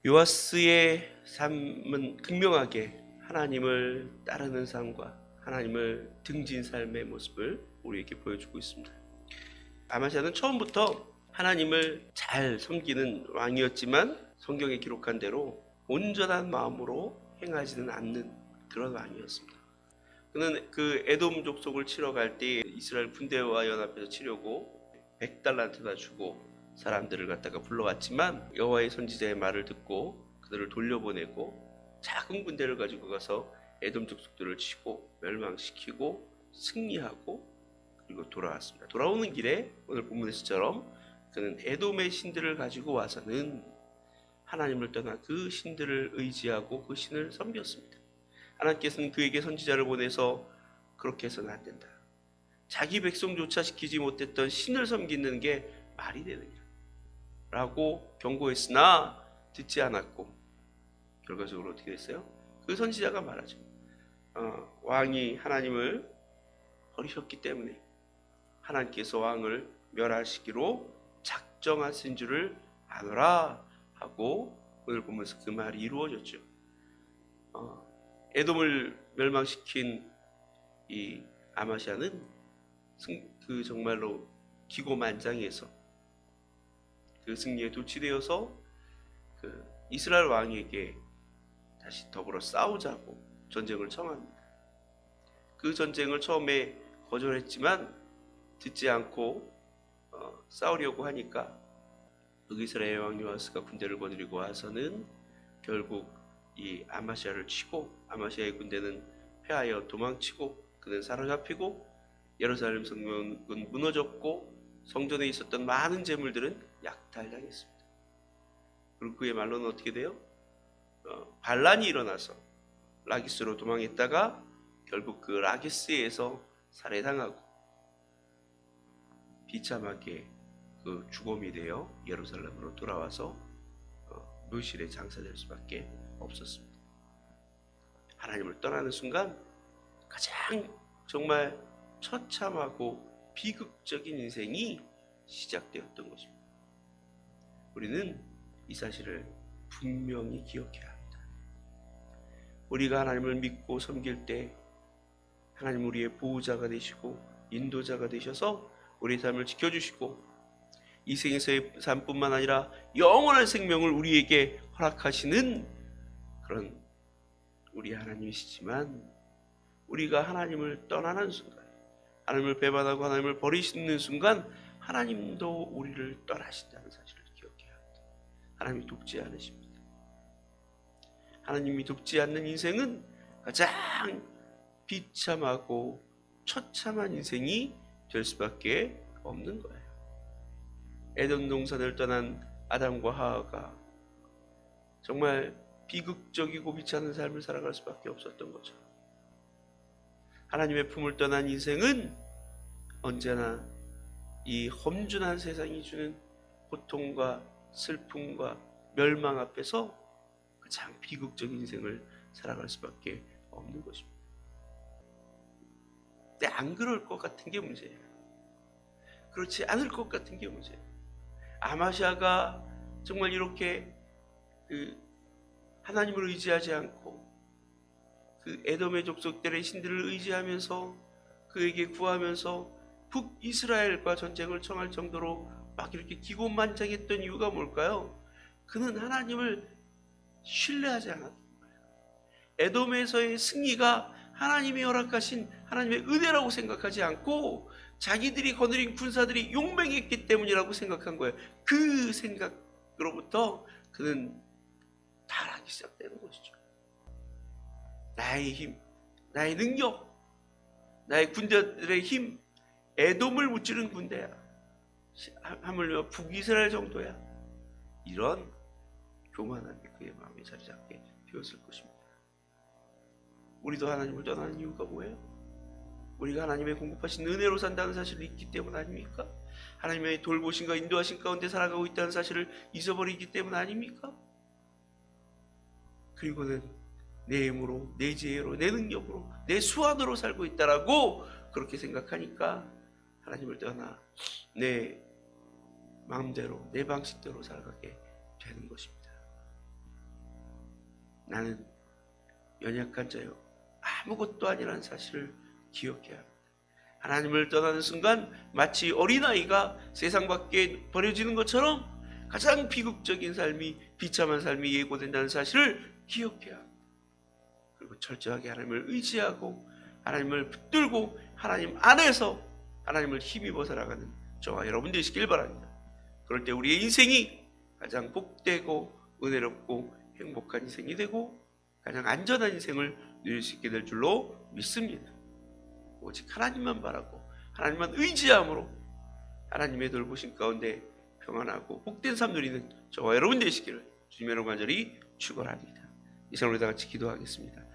요아스의 삶은 극명하게 하나님을 따르는 삶과 하나님을 등진 삶의 모습을 우리에게 보여주고 있습니다. 아마시아는 처음부터 하나님을 잘 섬기는 왕이었지만 성경에 기록한 대로 온전한 마음으로 행하지는 않는 그런 왕이었습니다. 그는 그 에돔 족속을 치러 갈 때 이스라엘 군대와 연합해서 치려고 100달란트나 주고 사람들을 갖다가 불러왔지만 여호와의 선지자의 말을 듣고 그들을 돌려보내고 작은 군대를 가지고 가서 에돔 족속들을 치고 멸망시키고 승리하고 그리고 돌아왔습니다. 돌아오는 길에 오늘 본문에서처럼 그는 에돔의 신들을 가지고 와서는 하나님을 떠나 그 신들을 의지하고 그 신을 섬겼습니다. 하나님께서는 그에게 선지자를 보내서 그렇게 해서는 안 된다. 자기 백성조차 지키지 못했던 신을 섬기는 게 말이 되느냐 라고 경고했으나 듣지 않았고 결과적으로 어떻게 됐어요? 그 선지자가 말하죠. 왕이 하나님을 버리셨기 때문에 하나님께서 왕을 멸하시기로 작정하신 줄을 아노라 하고 오늘 보면서 그 말이 이루어졌죠. 에돔을 멸망시킨 이 아마시아는 그 정말로 기고만장해서 그 승리에 도취되어서 그 이스라엘 왕에게 다시 더불어 싸우자고 전쟁을 청합니다. 그 전쟁을 처음에 거절했지만 듣지 않고 싸우려고 하니까 북이스라엘 왕 요아스가 군대를 거느리고 와서는 결국 이 아마시아를 치고 아마시아의 군대는 패하여 도망치고 그는 사로잡히고 예루살렘 성벽은 무너졌고 성전에 있었던 많은 재물들은 약탈당했습니다. 그리고 그의 말로는 어떻게 돼요? 반란이 일어나서 라기스로 도망했다가 결국 그 라기스에서 살해당하고 비참하게 그 죽음이 되어 예루살렘으로 돌아와서 묘실에 장사될 수밖에 없었습니다. 하나님을 떠나는 순간 가장 정말 처참하고 비극적인 인생이 시작되었던 것입니다. 우리는 이 사실을 분명히 기억해야 합니다. 우리가 하나님을 믿고 섬길 때 하나님 우리의 보호자가 되시고 인도자가 되셔서 우리의 삶을 지켜주시고 이 생에서의 삶뿐만 아니라 영원한 생명을 우리에게 허락하시는 그런 우리 하나님이시지만 우리가 하나님을 떠나는 순간 하나님을 배반하고 하나님을 버리시는 순간 하나님도 우리를 떠나신다는 사실을 기억해야 합니다. 하나님이 돕지 않으십니다. 하나님이 돕지 않는 인생은 가장 비참하고 처참한 인생이 될 수밖에 없는 거예요. 에덴 동산을 떠난 아담과 하와가 정말 비극적이고 비참한 삶을 살아갈 수밖에 없었던 거죠. 하나님의 품을 떠난 인생은 언제나 이 험준한 세상이 주는 고통과 슬픔과 멸망 앞에서 가장 비극적인 인생을 살아갈 수밖에 없는 것입니다. 근데 안 그럴 것 같은 게 문제예요. 그렇지 않을 것 같은 게 문제예요. 아마시아가 정말 이렇게 하나님을 의지하지 않고 그 에돔의 족속들의 신들을 의지하면서 그에게 구하면서 북이스라엘과 전쟁을 청할 정도로 막 이렇게 기고만장했던 이유가 뭘까요? 그는 하나님을 신뢰하지 않았던 거예요. 에돔에서의 승리가 하나님이 허락하신 하나님의 은혜라고 생각하지 않고 자기들이 거느린 군사들이 용맹했기 때문이라고 생각한 거예요. 그 생각으로부터 그는 타락이 시작되는 것이죠. 나의 힘, 나의 능력, 나의 군대들의 힘, 에돔을 무찌른 군대야. 하물며 북이스라엘 정도야. 이런 교만함이 그의 마음에 자리 잡게 되었을 것입니다. 우리도 하나님을 떠나는 이유가 뭐예요? 우리가 하나님의 공급하신 은혜로 산다는 사실을 잊기 때문 아닙니까? 하나님의 돌보심과 인도하신 가운데 살아가고 있다는 사실을 잊어버리기 때문 아닙니까? 그리고는 내 힘으로, 내 지혜로, 내 능력으로, 내 수완으로 살고 있다라고 그렇게 생각하니까 하나님을 떠나 내 마음대로, 내 방식대로 살아가게 되는 것입니다. 나는 연약한 자요 아무것도 아니라는 사실을 기억해야 합니다. 하나님을 떠나는 순간 마치 어린아이가 세상 밖에 버려지는 것처럼 가장 비극적인 삶이, 비참한 삶이 예고된다는 사실을 기억해야 합니다. 그리고 철저하게 하나님을 의지하고 하나님을 붙들고 하나님 안에서 하나님을 힘입어 살아가는 저와 여러분 되시길 바랍니다. 그럴 때 우리의 인생이 가장 복되고 은혜롭고 행복한 인생이 되고 가장 안전한 인생을 누릴 수 있게 될 줄로 믿습니다. 오직 하나님만 바라고 하나님만 의지함으로 하나님의 돌보심 가운데 평안하고 복된 삶 누리는 저와 여러분 되시기를 주님의 이름으로 간절히 축원합니다. 이 시간 우리 다 같이 기도하겠습니다.